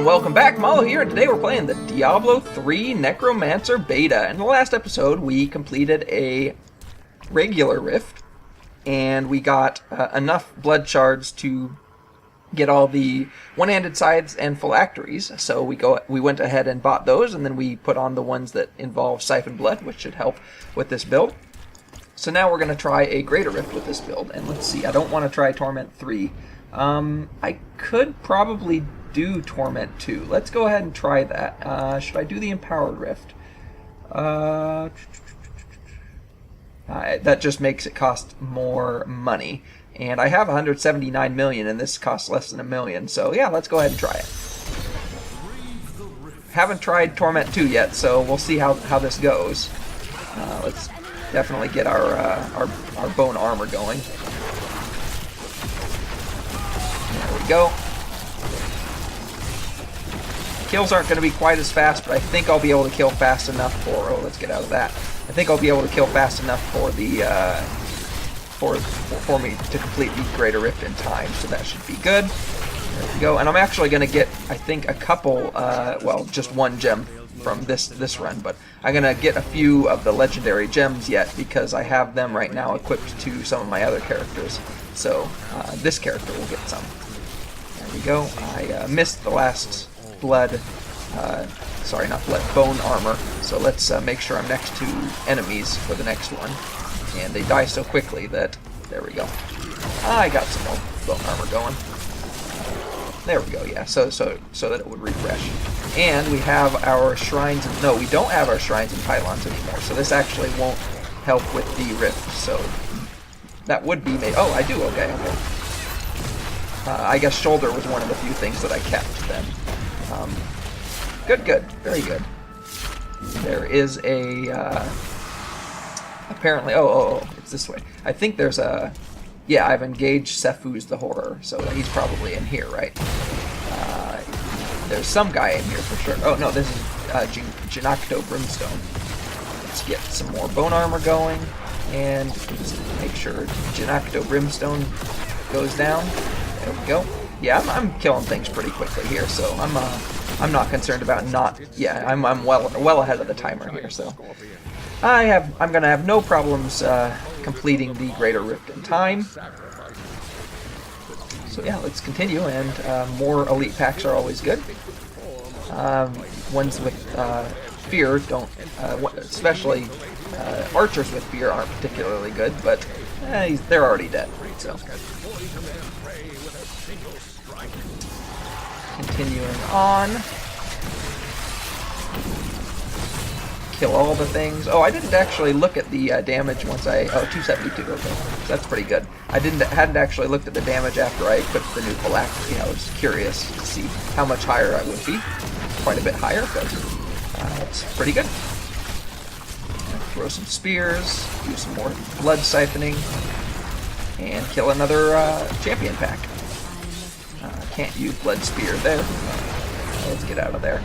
and welcome back. Malo here, and today we're playing the Diablo 3 Necromancer beta. In the last episode, we completed a regular rift, and we got enough blood shards to get all the one-handed scythes and phylacteries. So we went ahead and bought those, and then we put on the ones that involve siphon blood, which should help with this build. So now we're going to try a greater rift with this build, and let's see. I don't want to try Torment 3. I could probably do Torment 2. Let's go ahead and try that. Should I do the Empowered Rift? That just makes it cost more money. And I have 179 million, and this costs less than a million. So yeah, let's go ahead and try it. Haven't tried Torment 2 yet, so we'll see how this goes. Let's definitely get our bone armor going. There we go. Kills aren't going to be quite as fast, but I think I'll be able to kill fast enough for... Oh, let's get out of that. I think I'll be able to kill fast enough for the for me to complete the Greater Rift in time, so that should be good. There we go. And I'm actually going to get, I think, a couple, well, just one gem from this run, but I'm going to get a few of the legendary gems yet because I have them right now equipped to some of my other characters. So this character will get some. There we go. I missed the last blood, sorry, not blood, bone armor. So let's make sure I'm next to enemies for the next one. And they die so quickly that, there we go. I got some more bone armor going. There we go, yeah, so that it would refresh. And we have our shrines, no, we don't have our shrines and pylons anymore, so this actually won't help with the rift, so that would be made, oh, I do, okay. I guess shoulder was one of the few things that I kept then. Good, very good. There is a, apparently, oh, it's this way. I think there's a, yeah, I've engaged Sephu's the Horror, so he's probably in here, right? There's some guy in here for sure. Oh, no, this is Janakto Brimstone. Let's get some more bone armor going, and just make sure Janakto Brimstone goes down. There we go. Yeah, I'm killing things pretty quickly here, so I'm not concerned about not. Yeah, I'm well ahead of the timer here, so I'm gonna have no problems completing the Greater Rift in time. So yeah, let's continue, and more elite packs are always good. Ones with fear don't, especially archers with fear aren't particularly good, but they're already dead, so. Continuing on. Kill all the things. Oh, I didn't actually look at the damage once I... Oh, 272, okay. So that's pretty good. I hadn't actually looked at the damage after I equipped the new phylactery. I was curious to see how much higher I would be. Quite a bit higher, but that's pretty good. Throw some spears, do some more blood siphoning, and kill another champion pack. Can't use blood spear there. Let's get out of there.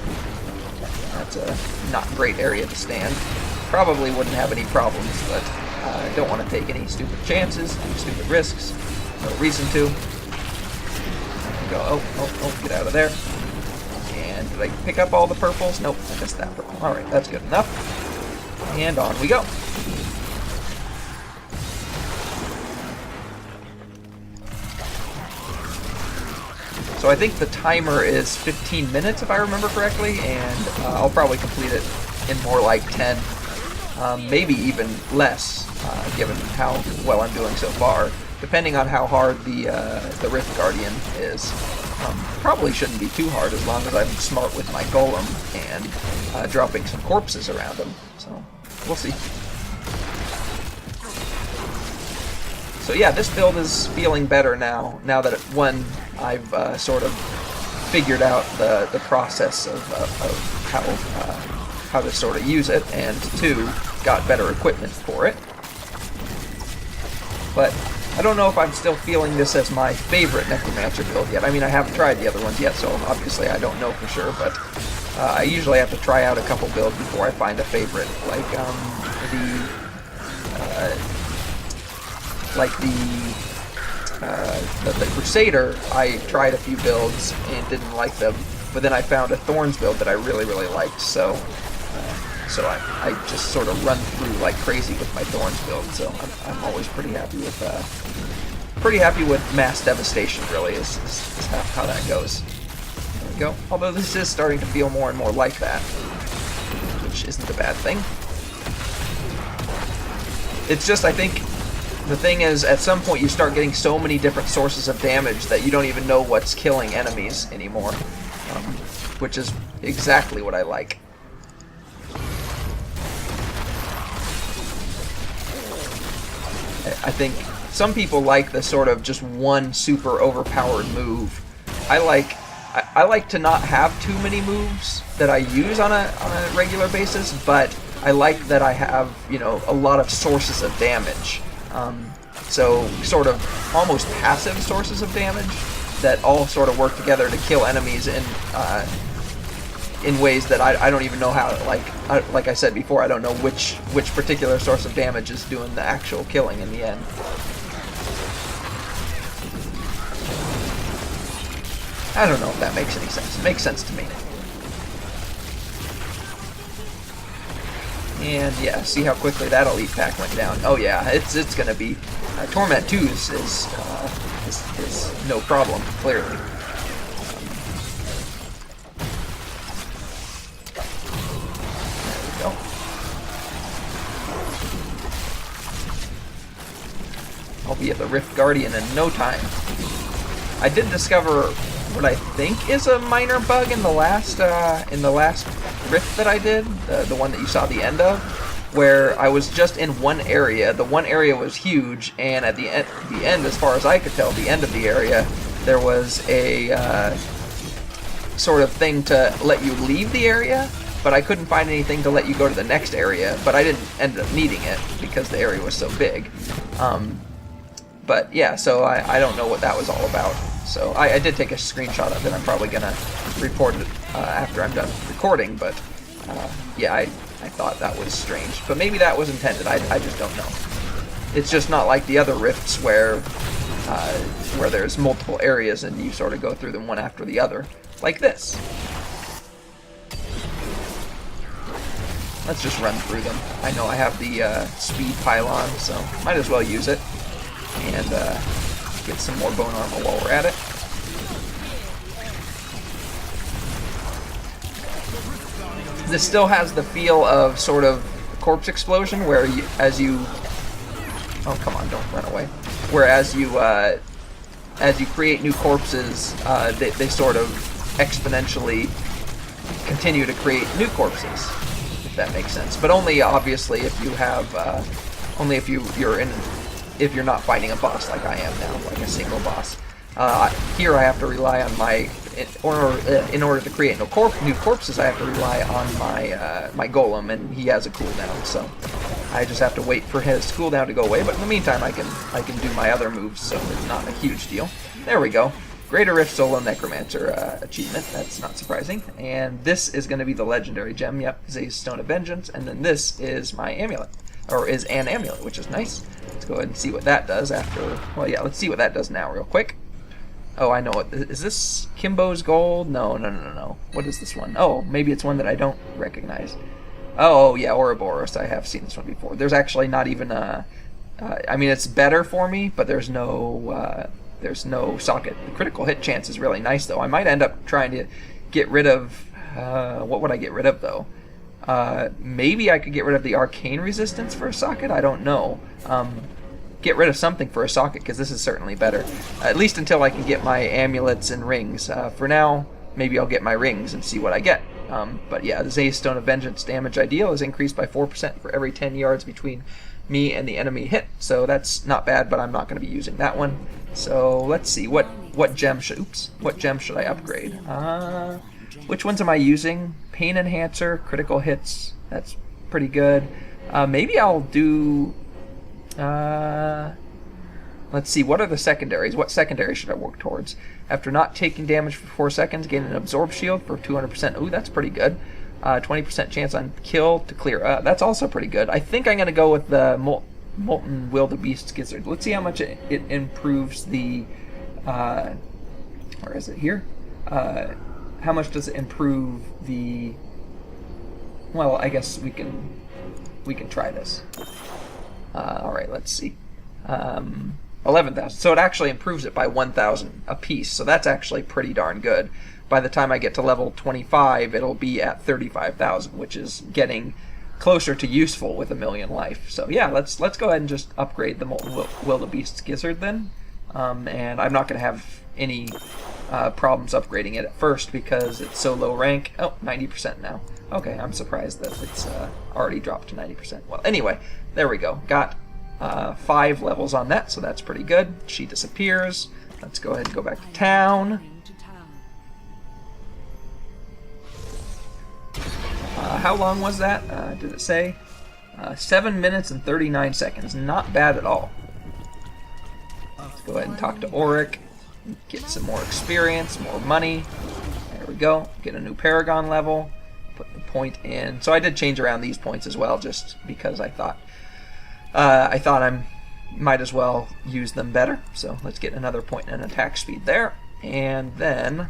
That's a not great area to stand. Probably wouldn't have any problems, but I don't want to take any stupid chances, stupid risks. No reason to. Go, oh, get out of there. And did I pick up all the purples? Nope, I missed that purple. Alright, that's good enough. And on we go. So I think the timer is 15 minutes, if I remember correctly, and I'll probably complete it in more like 10, maybe even less, given how well I'm doing so far, depending on how hard the Rift Guardian is. Probably shouldn't be too hard as long as I'm smart with my golem and dropping some corpses around him, so we'll see. So yeah, this build is feeling better now that I've sort of figured out the process of how to sort of use it, and 2, got better equipment for it. But I don't know if I'm still feeling this as my favorite Necromancer build yet. I mean, I haven't tried the other ones yet, so obviously I don't know for sure, but I usually have to try out a couple builds before I find a favorite, like the Crusader. I tried a few builds and didn't like them but then I found a Thorns build that I really liked, so I just sort of run through like crazy with my Thorns build. So I'm always pretty happy with mass devastation. Really is how that goes. There we go. Although this is starting to feel more and more like that, which isn't a bad thing. It's just, I think the thing is, at some point you start getting so many different sources of damage that you don't even know what's killing enemies anymore, which is exactly what I like. I think some people like the sort of just one super overpowered move. I like to not have too many moves that I use on a regular basis, but I like that I have, you know, a lot of sources of damage. So sort of almost passive sources of damage that all sort of work together to kill enemies in ways that I don't even know how. Like I said before, I don't know which particular source of damage is doing the actual killing in the end. I don't know if that makes any sense. It makes sense to me. And yeah, see how quickly that elite pack went down. Oh yeah, it's gonna be Torment 2 is no problem, clearly. There we go. I'll be at the Rift Guardian in no time. I did discover what I think is a minor bug in the last rift that I did, the one that you saw the end of, where I was just in one area. The one area was huge, and at the end, as far as I could tell, the end of the area, there was a sort of thing to let you leave the area, but I couldn't find anything to let you go to the next area, but I didn't end up needing it because the area was so big. But yeah, so I don't know what that was all about. So I did take a screenshot of it. I'm probably going to report it after I'm done recording, but yeah, I thought that was strange. But maybe that was intended. I just don't know. It's just not like the other rifts where there's multiple areas and you sort of go through them one after the other, like this. Let's just run through them. I know I have the speed pylon, so might as well use it. And get some more bone armor while we're at it. This still has the feel of sort of corpse explosion, where as you oh come on, don't run away. Whereas as you create new corpses, they sort of exponentially continue to create new corpses, if that makes sense. But only obviously if you have only if you're not fighting a boss like I am now, like a single boss. Here I have to rely on in order to create new corpses, I have to rely on my golem, and he has a cooldown, so I just have to wait for his cooldown to go away. But in the meantime, I can do my other moves, so it's not a huge deal. There we go. Greater Rift Solo Necromancer achievement. That's not surprising. And this is going to be the legendary gem. Yep, Zay's Stone of Vengeance, and then this is my amulet. Or is an amulet, which is nice. Let's go ahead and see what that does after... Well, yeah, let's see what that does now real quick. Oh, I know what... Is this Kimbo's Gold? No. What is this one? Oh, maybe it's one that I don't recognize. Oh, yeah, Ouroboros. I have seen this one before. There's actually not even a... I mean, it's better for me, but there's no socket. The critical hit chance is really nice, though. I might end up trying to get rid of... what would I get rid of, though? Maybe I could get rid of the arcane resistance for a socket. I don't know. Get rid of something for a socket, because this is certainly better. At least until I can get my amulets and rings. For now, maybe I'll get my rings and see what I get. But yeah, the Zay's Stone of Vengeance damage ideal is increased by 4% for every 10 yards between me and the enemy hit. So that's not bad, but I'm not going to be using that one. So let's see, what gem should I upgrade? Which ones am I using? Pain Enhancer, critical hits, that's pretty good. Maybe I'll do... let's see, what are the secondaries? What secondary should I work towards? After not taking damage for 4 seconds, gain an Absorb Shield for 200%. Ooh, that's pretty good. 20% chance on kill to clear. That's also pretty good. I think I'm going to go with the Molten Wildebeest Gizzard. Let's see how much it improves the... where is it? Here? how much does it improve the... Well, I guess we can try this. Alright, let's see. 11,000. So it actually improves it by 1,000 a piece. So that's actually pretty darn good. By the time I get to level 25, it'll be at 35,000, which is getting closer to useful with 1,000,000 life. So yeah, let's go ahead and just upgrade the Molten Wildebeest's Gizzard then. And I'm not going to have any problems upgrading it at first because it's so low rank. Oh, 90% now. Okay, I'm surprised that it's already dropped to 90%. Well, anyway, there we go. Got 5 levels on that, so that's pretty good. She disappears. Let's go ahead and go back to town. How long was that? Did it say? 7 minutes and 39 seconds. Not bad at all. Let's go ahead and talk to Auric. Get some more experience, more money. There we go. Get a new Paragon level. Put the point in. So I did change around these points as well, just because I thought I might as well use them better. So let's get another point in attack speed there. And then,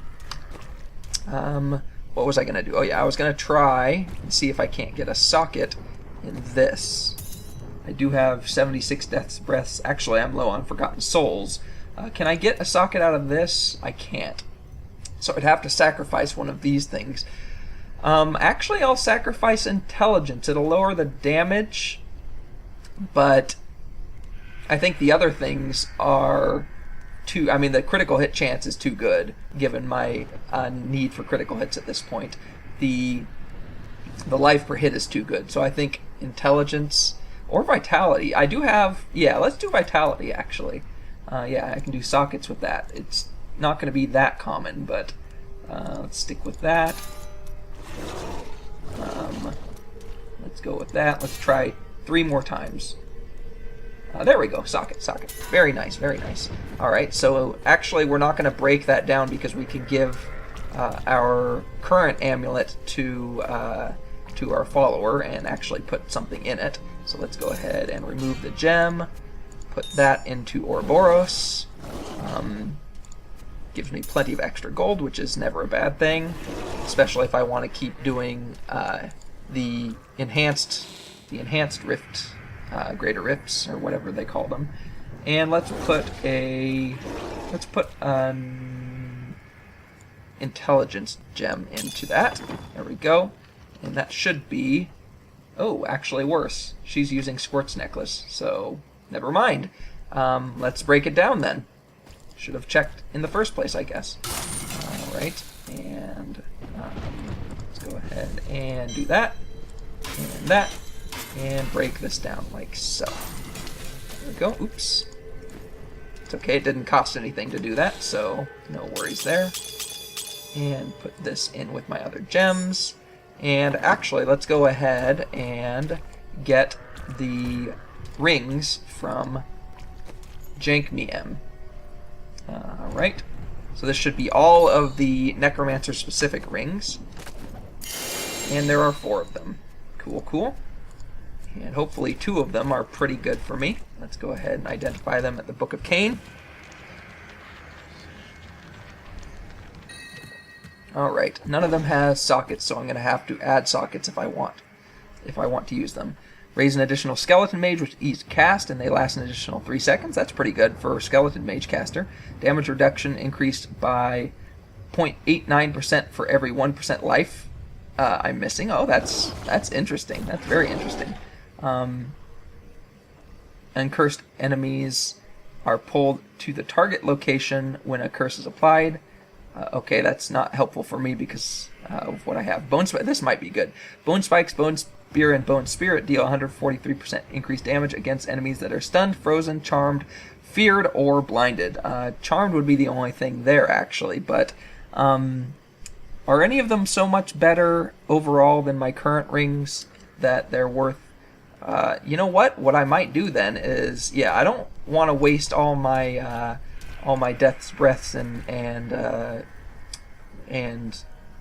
what was I going to do? Oh yeah, I was going to try and see if I can't get a socket in this. I do have 76 Death's Breaths. Actually, I'm low on Forgotten Souls. Can I get a socket out of this? I can't. So I'd have to sacrifice one of these things. Actually, I'll sacrifice Intelligence. It'll lower the damage, but I think the other things are too... I mean, the critical hit chance is too good, given my need for critical hits at this point. The life per hit is too good, so I think Intelligence or Vitality. I do have... Yeah, let's do Vitality, actually. Yeah, I can do sockets with that. It's not going to be that common, but let's stick with that. Let's go with that. Let's try 3 more times. There we go. Socket, socket. Very nice, very nice. Alright, so actually we're not going to break that down because we can give our current amulet to our follower and actually put something in it. So let's go ahead and remove the gem. Put that into Ouroboros. Gives me plenty of extra gold, which is never a bad thing, especially if I want to keep doing the enhanced rift, greater rifts, or whatever they call them. And let's put an intelligence gem into that. There we go, and that should be... Oh, actually worse. She's using Squirt's necklace, so never mind. Let's break it down then. Should have checked in the first place, I guess. Alright, and let's go ahead and do that, and that, and break this down like so. There we go. Oops. It's okay, it didn't cost anything to do that, so no worries there. And put this in with my other gems. And actually, let's go ahead and get the rings from Jankmiem. Alright, so this should be all of the Necromancer specific rings, and there are 4 of them. Cool, cool. And hopefully 2 of them are pretty good for me. Let's go ahead and identify them at the Book of Cain. Alright, none of them has sockets, so I'm going to have to add sockets if I want to use them. Raise an additional Skeleton Mage with each cast, and they last an additional 3 seconds. That's pretty good for a Skeleton Mage caster. Damage reduction increased by 0.89% for every 1% life I'm missing. Oh, that's interesting. That's very interesting. And cursed enemies are pulled to the target location when a curse is applied. Okay, that's not helpful for me because of what I have. This might be good. Bone Spikes, Bone Spear, and Bone Spirit deal 143% increased damage against enemies that are stunned, frozen, charmed, feared, or blinded. Charmed would be the only thing there, actually, but are any of them so much better overall than my current rings that they're worth... you know what? What I might do then is... Yeah, I don't want to waste all my Death's Breaths and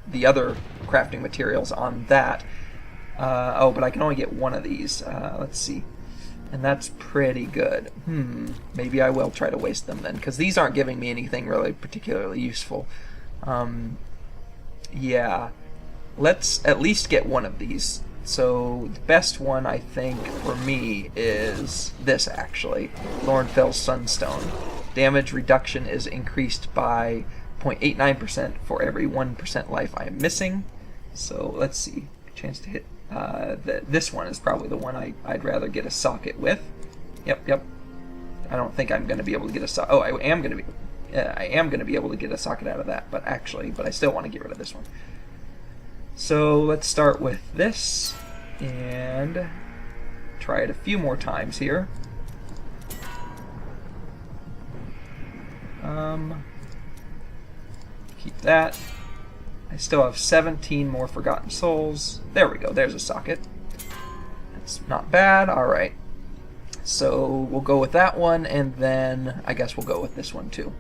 the other crafting materials on that. Oh, but I can only get one of these. Let's see. And that's pretty good. Maybe I will try to waste them then, because these aren't giving me anything really particularly useful. Yeah. Let's at least get one of these. So the best one, I think, for me is this, actually. Thornfell's Sunstone. Damage reduction is increased by 0.89% for every 1% life I am missing. So let's see. Chance to hit. This one is probably the one I'd rather get a socket with. Yep. I don't think I'm going to be able to get a socket. Oh, I am going to be able to get a socket out of that, but I still want to get rid of this one. So let's start with this and try it a few more times here. Keep that. I still have 17 more Forgotten Souls. There we go, there's a socket. That's not bad, alright. So we'll go with that one, and then I guess we'll go with this one too.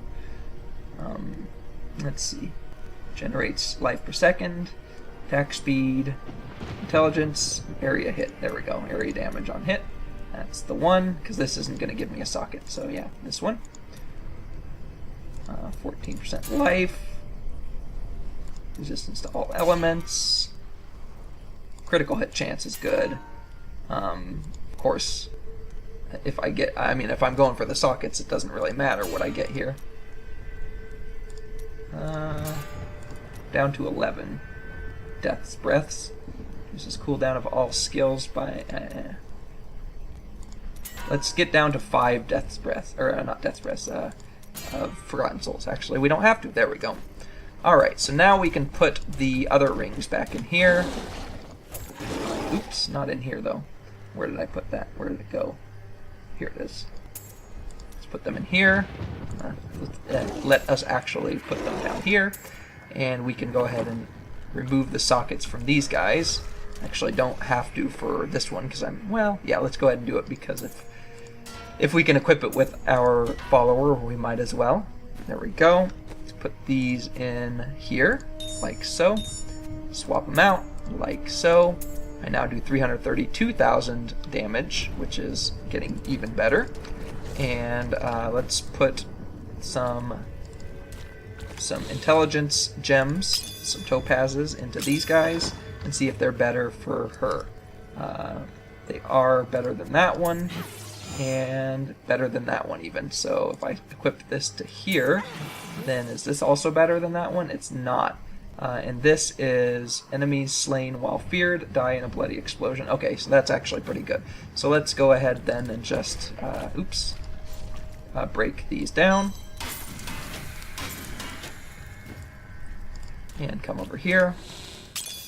Let's see. Generates life per second. Attack speed, intelligence, area hit. There we go, area damage on hit. That's the one, because this isn't going to give me a socket. So yeah, this one. 14% life. Resistance to all elements. Critical hit chance is good. Of course, if I'm going for the sockets, it doesn't really matter what I get here. Down to 11. Death's Breaths. Uses cooldown of all skills by... Let's get down to 5 Death's Breath. Or, not Death's Breaths, Forgotten Souls, actually. We don't have to. There we go. Alright, so now we can put the other rings back in here. Oops, not in here, though. Where did I put that? Where did it go? Here it is. Let's put them in here. Let us actually put them down here. And we can go ahead and remove the sockets from these guys. Actually, don't have to for this one because let's go ahead and do it, because if we can equip it with our follower, we might as well. There we go. Let's put these in here, like so. Swap them out, like so. I now do 332,000 damage, which is getting even better. And let's put some intelligence gems, some topazes, into these guys and see if they're better for her. They are better than that one, and better than that one even. So if I equip this to here, then is this also better than that one? It's not. And this is enemies slain while feared die in a bloody explosion. Okay, so that's actually pretty good. So let's go ahead then and just break these down. And come over here.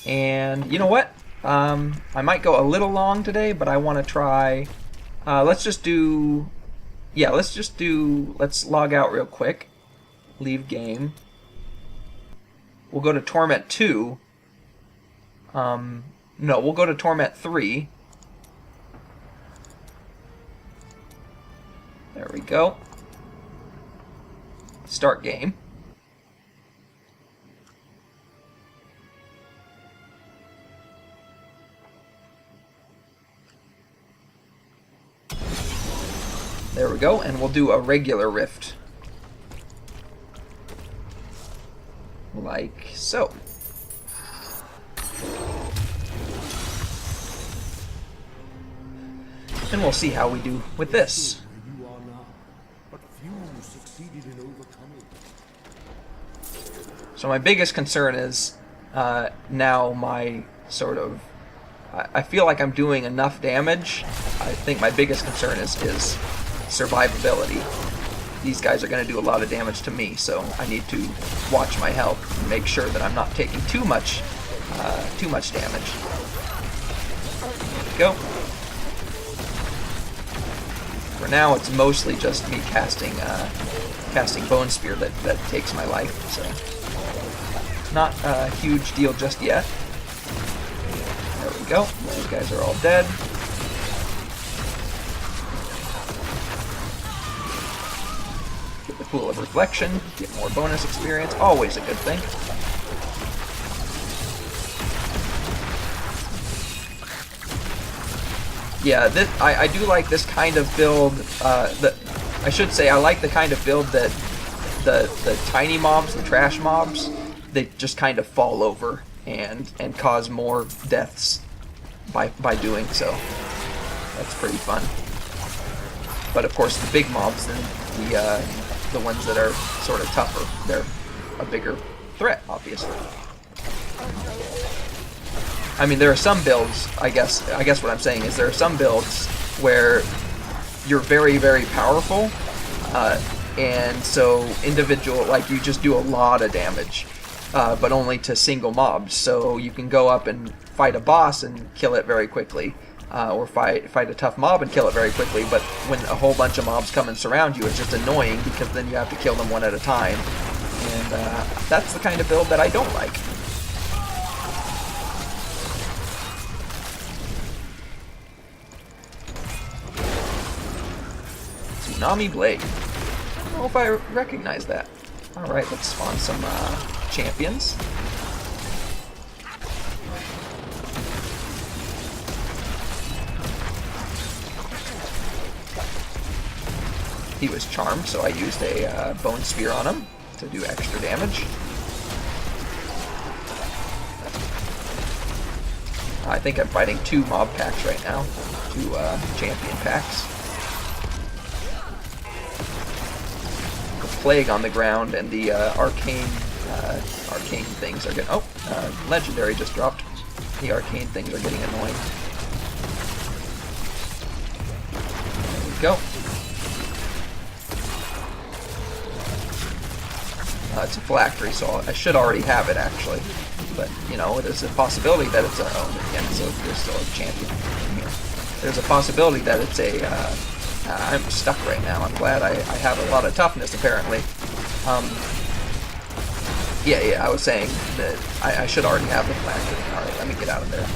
And you know what? I might go a little long today, but I want to try... let's log out real quick. Leave game. We'll go to Torment 2. No, we'll go to Torment 3. There we go. Start game. There we go, and we'll do a regular rift. Like so. And we'll see how we do with this. So my biggest concern is now my sort of... I feel like I'm doing enough damage. I think my biggest concern is survivability. These guys are going to do a lot of damage to me, so I need to watch my health and make sure that I'm not taking too much damage. There we go. For now, it's mostly just me casting Bone Spear that takes my life, so not a huge deal just yet. There we go. Those guys are all dead. Get the Pool of Reflection, get more bonus experience, always a good thing. Yeah, I do like this kind of build. I should say I like the kind of build that the tiny mobs, the trash mobs, they just kind of fall over and cause more deaths by doing so. That's pretty fun. But of course, the big mobs, then the ones that are sort of tougher, they're a bigger threat, obviously. I mean, there are some builds, I guess what I'm saying is there are some builds where you're very, very powerful, and so individual, like, you just do a lot of damage, but only to single mobs. So you can go up and fight a boss and kill it very quickly, or fight a tough mob and kill it very quickly, but when a whole bunch of mobs come and surround you, it's just annoying because then you have to kill them one at a time, and that's the kind of build that I don't like. Tsunami Blade. I don't know if I recognize that. Alright, let's spawn some champions. He was charmed, so I used a bone spear on him to do extra damage. I think I'm fighting 2 mob packs right now. 2 champion packs. Plague on the ground, and the arcane things are getting... Oh, legendary just dropped. The arcane things are getting annoying. There we go. It's a phylactery, so I should already have it, actually. But, you know, there's a possibility that it's a... Oh, again, so there's still a champion in here. There's a possibility that it's a... I'm stuck right now. I'm glad I have a lot of toughness, apparently. Yeah, I was saying that I should already have the phylactery. Alright, let me get out of there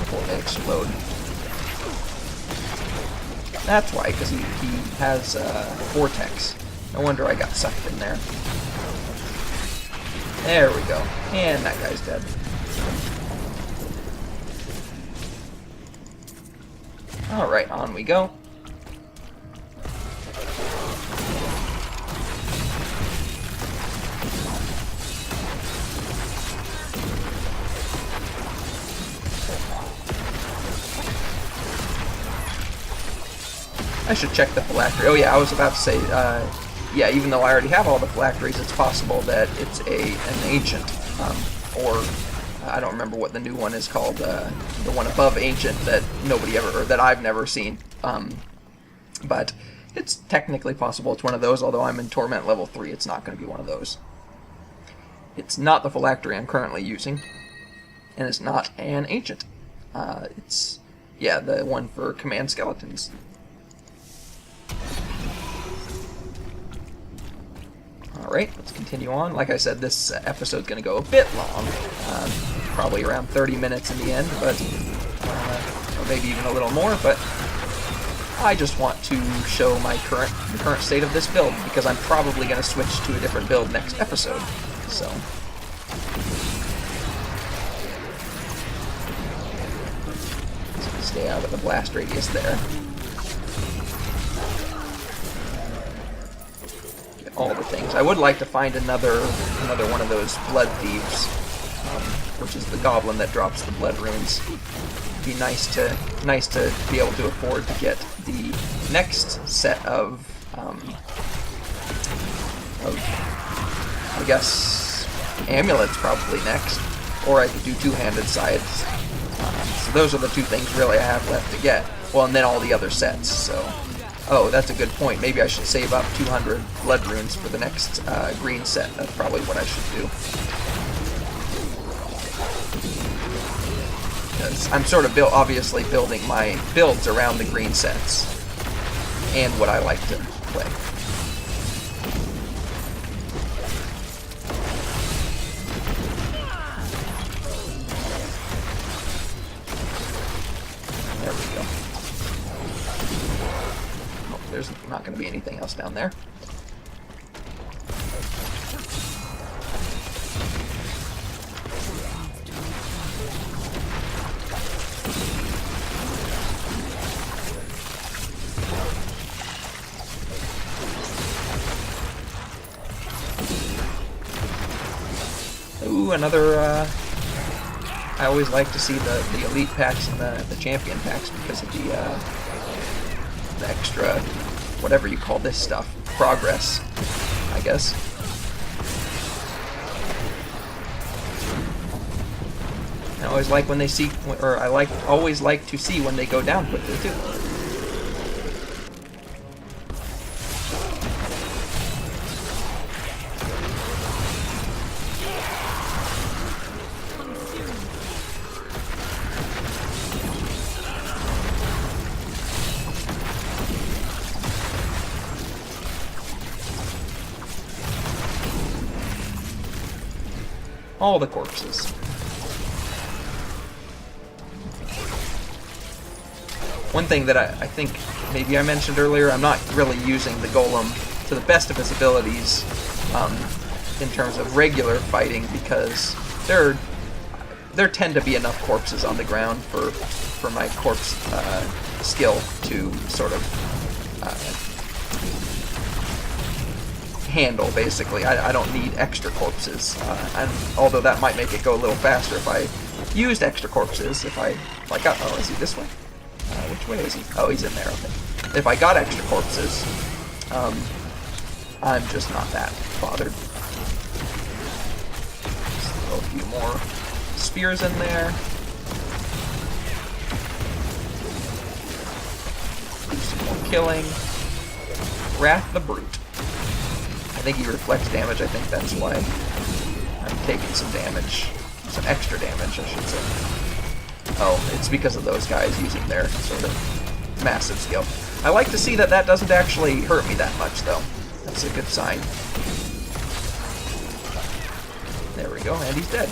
before they explode. That's why, because he has vortex. No wonder I got sucked in there. There we go. And that guy's dead. Alright, on we go. I should check the phylactery. Oh yeah, I was about to say, yeah, even though I already have all the phylacteries, it's possible that it's an ancient, or I don't remember what the new one is called, the one above ancient that nobody ever, or that I've never seen. But it's technically possible it's one of those, although I'm in Torment level 3, it's not going to be one of those. It's not the phylactery I'm currently using, and it's not an ancient. It's, yeah, the one for command skeletons. Alright, let's continue on. Like I said, this episode's going to go a bit long, probably around 30 minutes in the end, but or maybe even a little more, but I just want to show my the current state of this build, because I'm probably going to switch to a different build next episode, so... Stay out of the blast radius there. All the things. I would like to find another one of those blood thieves, which is the goblin that drops the blood runes. It'd be nice to be able to afford to get the next set of I guess amulets probably next, or I could do two-handed scythes. So those are the 2 things really I have left to get. Well, and then all the other sets. So. Oh, that's a good point. Maybe I should save up 200 blood runes for the next green set. That's probably what I should do. Because I'm sort of obviously building my builds around the green sets and what I like to play. There we go. There's not going to be anything else down there. too, another, I always like to see the elite packs and the champion packs because of the extra, whatever you call this stuff, progress, I guess. I always like when they see, or always like to see when they go down quickly too. All the corpses. One thing that I think maybe I mentioned earlier, I'm not really using the golem to the best of his abilities in terms of regular fighting because there tend to be enough corpses on the ground for my corpse skill to sort of handle, basically. I don't need extra corpses, and although that might make it go a little faster if I used extra corpses. If I got, oh, is he this way? Which way is he? Oh, he's in there. Okay. If I got extra corpses, I'm just not that bothered. Just throw a few more spears in there. Do some more killing. Wrath the Brute. I think he reflects damage. I think that's why I'm taking some damage. Some extra damage, I should say. Oh, it's because of those guys using their sort of massive skill. I like to see that that doesn't actually hurt me that much, though. That's a good sign. There we go, and he's dead.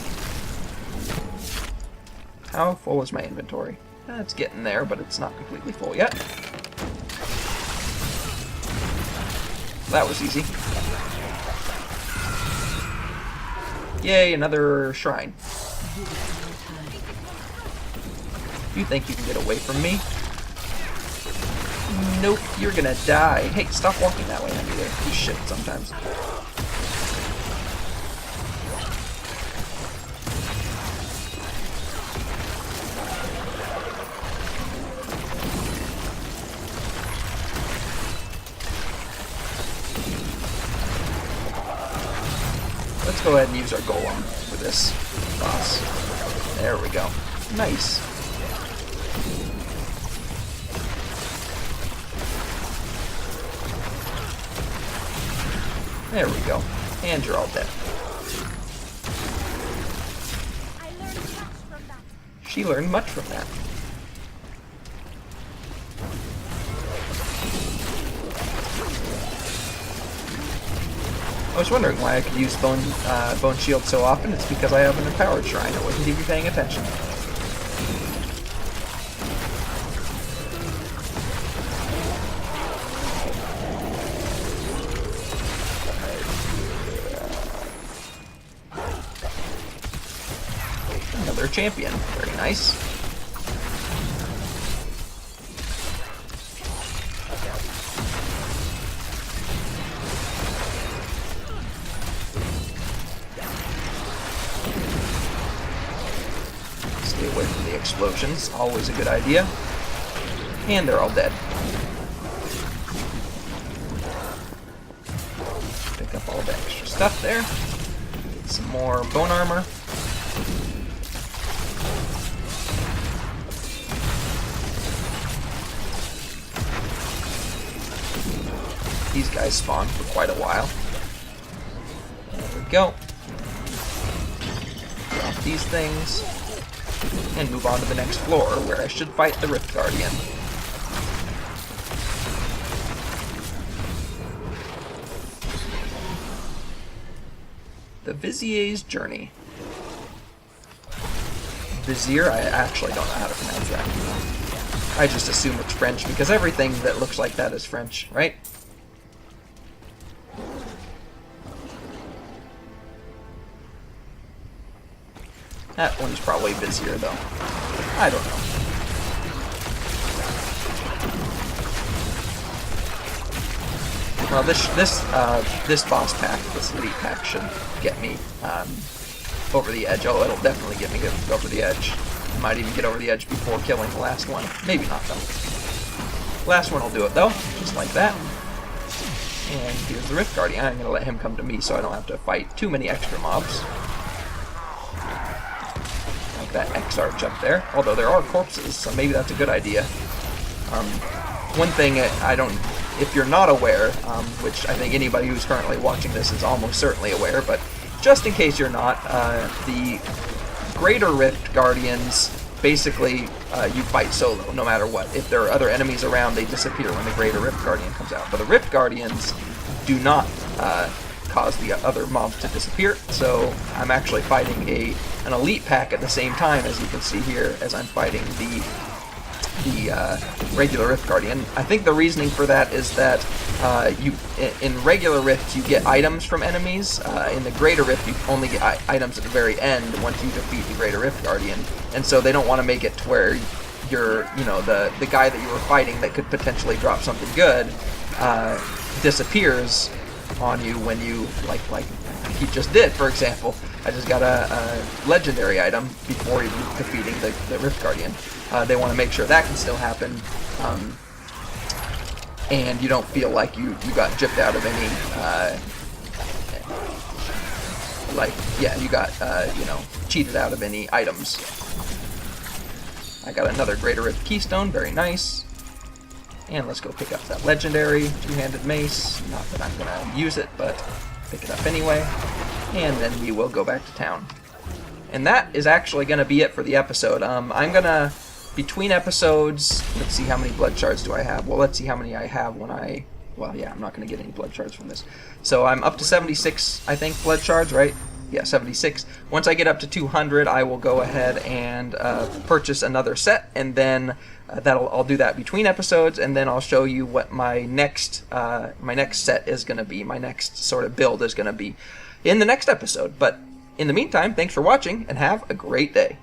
How full is my inventory? It's getting there, but it's not completely full yet. That was easy. Yay, another shrine. You think you can get away from me? Nope, you're gonna die. Hey, stop walking that way, honey. There, you shit sometimes. Let's go ahead and use our golem for this boss. There we go. Nice. There we go. And you're all dead. She learned much from that. I was wondering why I could use Bone Shield so often. It's because I have an empowered shrine. I wasn't even paying attention. Another champion. Very nice. Stay away from the explosions. Always a good idea. And they're all dead. Pick up all the extra stuff there. Get some more bone armor. These guys spawn for quite a while. There we go. Drop these things. And move on to the next floor, where I should fight the Rift Guardian. The Vizier's Journey. Vizier? I actually don't know how to pronounce that. I just assume it's French, because everything that looks like that is French, right? That one's probably Vizier, though. I don't know. Well, this boss pack, this elite pack, should get me over the edge. Oh, it'll definitely get me over the edge. I might even get over the edge before killing the last one. Maybe not, though. Last one will do it, though, just like that. And here's the Rift Guardian. I'm going to let him come to me so I don't have to fight too many extra mobs. Like that X-Arch up there. Although there are corpses, so maybe that's a good idea. One thing if you're not aware, which I think anybody who's currently watching this is almost certainly aware, but just in case you're not, the Greater Rift Guardians, basically, you fight solo, no matter what. If there are other enemies around, they disappear when the Greater Rift Guardian comes out. But the Rift Guardians do not cause the other mobs to disappear, so I'm actually fighting an elite pack at the same time, as you can see here, as I'm fighting the regular Rift Guardian. I think the reasoning for that is that in regular Rifts you get items from enemies. In the Greater Rift you only get items at the very end once you defeat the Greater Rift Guardian, and so they don't want to make it to where the guy that you were fighting that could potentially drop something good disappears on you when you like he just did, for example. I just got a legendary item before even defeating the Rift Guardian. They want to make sure that can still happen, and you don't feel like you got gypped out of any, you got, cheated out of any items. I got another Greater Rift Keystone, very nice. And let's go pick up that legendary two-handed mace. Not that I'm going to use it, but pick it up anyway. And then we will go back to town. And that is actually going to be it for the episode. I'm going to, between episodes, let's see how many blood shards do I have. Well, let's see how many I have when I'm not going to get any blood shards from this. So I'm up to 76, I think, blood shards, right? Yeah, 76. Once I get up to 200, I will go ahead and purchase another set, and then I'll do that between episodes, and then I'll show you what my next set is going to be, my next sort of build is going to be in the next episode. But in the meantime, thanks for watching, and have a great day.